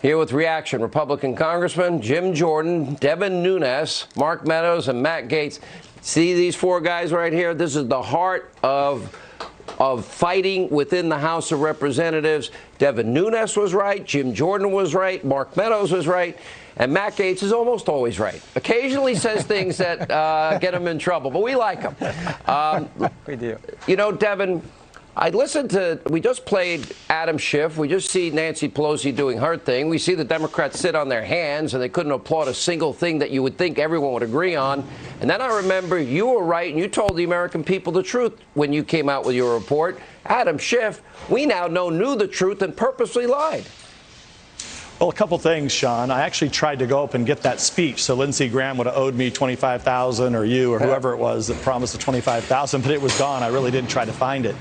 Here with reaction, Republican Congressman Jim Jordan, Devin Nunes, Mark Meadows, and Matt Gaetz. See these four guys right here? This is the heart of fighting within the House of Representatives. Devin Nunes was right, Jim Jordan was right, Mark Meadows was right, and Matt Gaetz is almost always right. Occasionally says things that get him in trouble, but we like him. We do. You know, Devin, we just played Adam Schiff. We just see Nancy Pelosi doing her thing. We see the Democrats sit on their hands, and they couldn't applaud a single thing that you would think everyone would agree on. And then I remember you were right, and you told the American people the truth when you came out with your report. Adam Schiff, we now know, knew the truth and purposely lied. Well, a couple things, Sean. I actually tried to go up and get that speech, so Lindsey Graham would have owed me $25,000, or you, or whoever it was that promised the $25,000, but it was gone. I really did try to find it.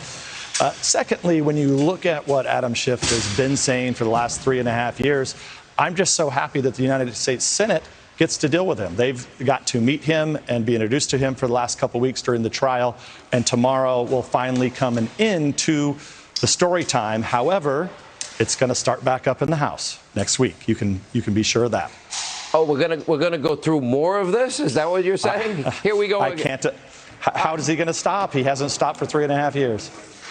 Secondly, when you look at what Adam Schiff has been saying for the last 3.5 years, I'm just so happy that the United States Senate gets to deal with him. They've got to meet him and be introduced to him for the last couple weeks during the trial, and tomorrow will finally come an end to the story time. However, it's going to start back up in the House next week. You can be sure of that. Oh, we're gonna go through more of this? Is that what you're saying? Here we go. I can't. How is he going to stop? He hasn't stopped for 3.5 years.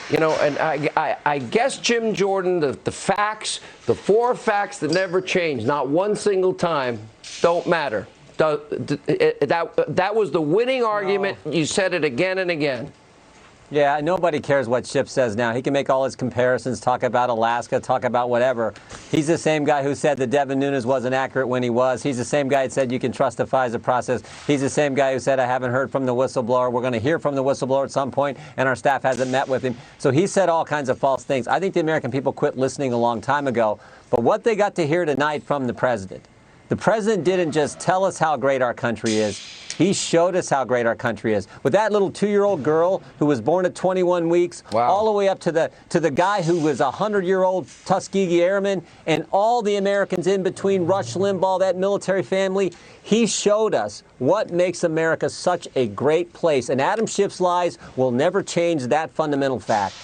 You know, and I guess Jim Jordan, the facts, the four facts that never change, not one single time, don't matter. That was the winning argument. No. You said it again and again. Yeah, nobody cares what Schiff says now. He can make all his comparisons, talk about Alaska, talk about whatever. He's the same guy who said that Devin Nunes wasn't accurate when he was. He's the same guy that said you can trust the FISA process. He's the same guy who said I haven't heard from the whistleblower. We're going to hear from the whistleblower at some point, and our staff hasn't met with him. So he said all kinds of false things. I think the American people quit listening a long time ago. But what they got to hear tonight from the president didn't just tell us how great our country is. He showed us how great our country is. With that little 2-year-old girl who was born at 21 weeks, wow, all the way up to the guy who was a 100-year-old Tuskegee Airman, and all the Americans in between, Rush Limbaugh, that military family. He showed us what makes America such a great place. And Adam Schiff's lies will never change that fundamental fact.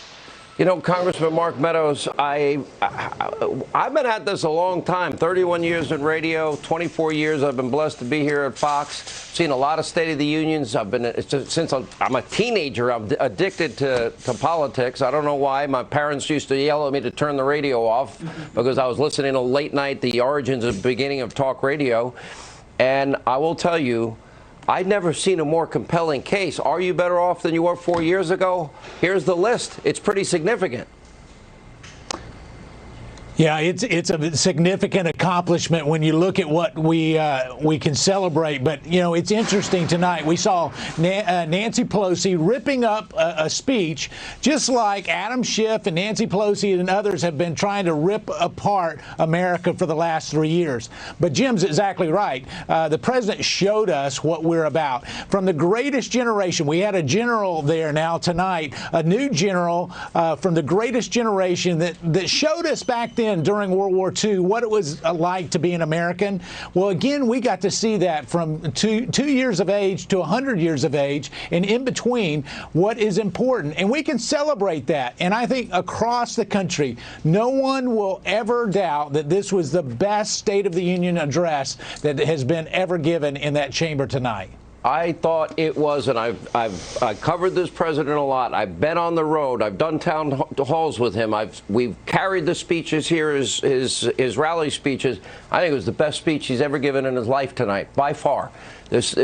You know, Congressman Mark Meadows, I've been at this a long time, 31 years in radio, 24 years I've been blessed to be here at Fox, seen a lot of State of the Unions. I've been, since I'm a teenager, I'm addicted to politics. I don't know why. My parents used to yell at me to turn the radio off because I was listening to late night, the origins and beginning of talk radio. And I will tell you, I've never seen a more compelling case. Are you better off than you were 4 years ago? Here's the list. It's pretty significant. Yeah, it's a significant accomplishment when you look at what we can celebrate. But, you know, it's interesting tonight. We saw Nancy Pelosi ripping up a speech just like Adam Schiff and Nancy Pelosi and others have been trying to rip apart America for the last 3 years. But Jim's exactly right. The president showed us what we're about. From the greatest generation, we had a general there now tonight, a new general from the greatest generation that showed us back then during World War II what it was like to be an American. Well, again, we got to see that from 2 years of age to 100 years of age, and in between, what is important. And we can celebrate that. And I think across the country, no one will ever doubt that this was the best State of the Union address that has been ever given in that chamber tonight. I thought it was, and I've covered this president a lot. I've been on the road. I've done town halls with him. We've carried the speeches here, his rally speeches. I think it was the best speech he's ever given in his life tonight, by far. This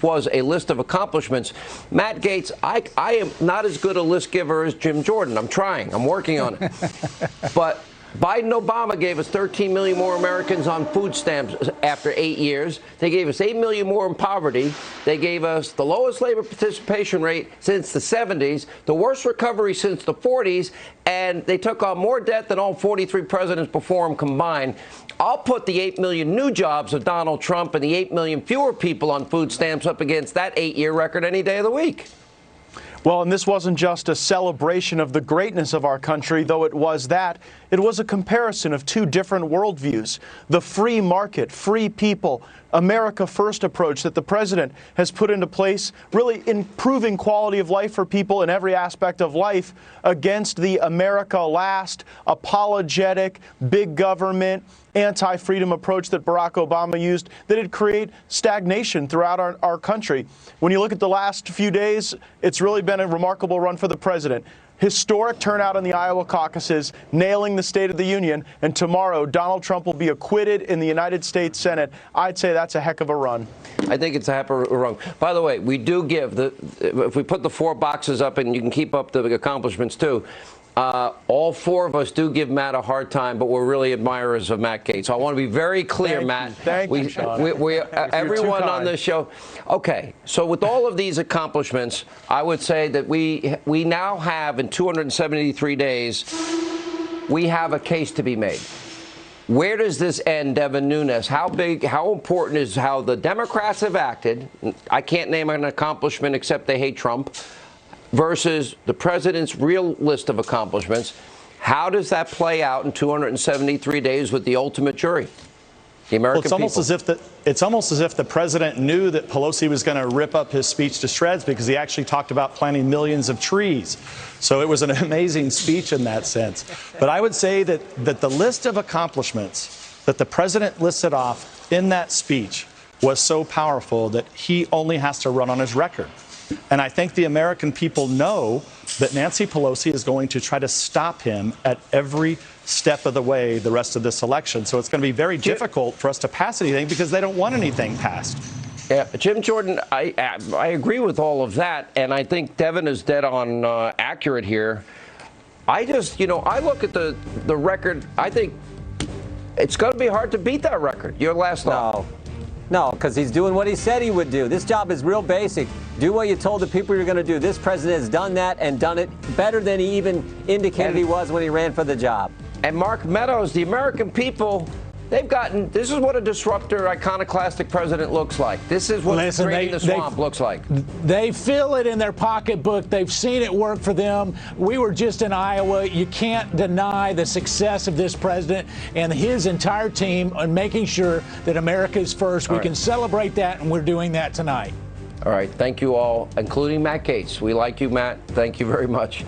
was a list of accomplishments. Matt Gaetz, I am not as good a list giver as Jim Jordan. I'm trying. I'm working on it. But Biden Obama gave us 13 million more Americans on food stamps after 8 years. They gave us 8 million more in poverty. They gave us the lowest labor participation rate since the 70s, the worst recovery since the 40s, and they took on more debt than all 43 presidents before him combined. I'll put the 8 million new jobs of Donald Trump and the 8 million fewer people on food stamps up against that 8-year record any day of the week. Well, and this wasn't just a celebration of the greatness of our country, though it was that. It was a comparison of two different worldviews. The free market, free people, America First approach that the president has put into place, really improving quality of life for people in every aspect of life, against the America Last, apologetic, big government, anti-freedom approach that Barack Obama used, that would create stagnation throughout our country. When you look at the last few days, it's really been a remarkable run for the president. Historic turnout in the Iowa caucuses, nailing the State of the Union, and tomorrow Donald Trump will be acquitted in the United States Senate. I'd say that's a heck of a run. I think it's a heck of a run. By the way, we do give, if we put the 4 boxes up, and you can keep up the accomplishments too, all 4 of us do give Matt a hard time, but we're really admirers of Matt Gaetz. So I want to be very clear, Matt. Thank you, Sean. Everyone on this show. Okay, so with all of these accomplishments, I would say that we now have, in 273 days, we have a case to be made. Where does this end, Devin Nunes? How important is how the Democrats have acted? I can't name an accomplishment except they hate Trump. Versus the president's real list of accomplishments. How does that play out in 273 days with the ultimate jury? The American people. It's almost as if the president knew that Pelosi was going to rip up his speech to shreds, because he actually talked about planting millions of trees. So it was an amazing speech in that sense. But I would say that the list of accomplishments that the president listed off in that speech was so powerful that he only has to run on his record. And I think the American people know that Nancy Pelosi is going to try to stop him at every step of the way the rest of this election. So it's going to be very difficult for us to pass anything, because they don't want anything passed. Yeah, Jim Jordan, I agree with all of that, and I think Devin is dead on accurate here. I just, I look at the record. I think it's going to be hard to beat that record. Your last thought. No, because he's doing what he said he would do. This job is real basic. Do what you told the people you're going to do. This president has done that and done it better than he even indicated he was when he ran for the job. And Mark Meadows, the American people, this is what a disruptor, iconoclastic president looks like. This is what creating the swamp looks like. They feel it in their pocketbook. They've seen it work for them. We were just in Iowa. You can't deny the success of this president and his entire team on making sure that America is first. We can celebrate that, and we're doing that tonight. All right. Thank you all, including Matt Gaetz. We like you, Matt. Thank you very much.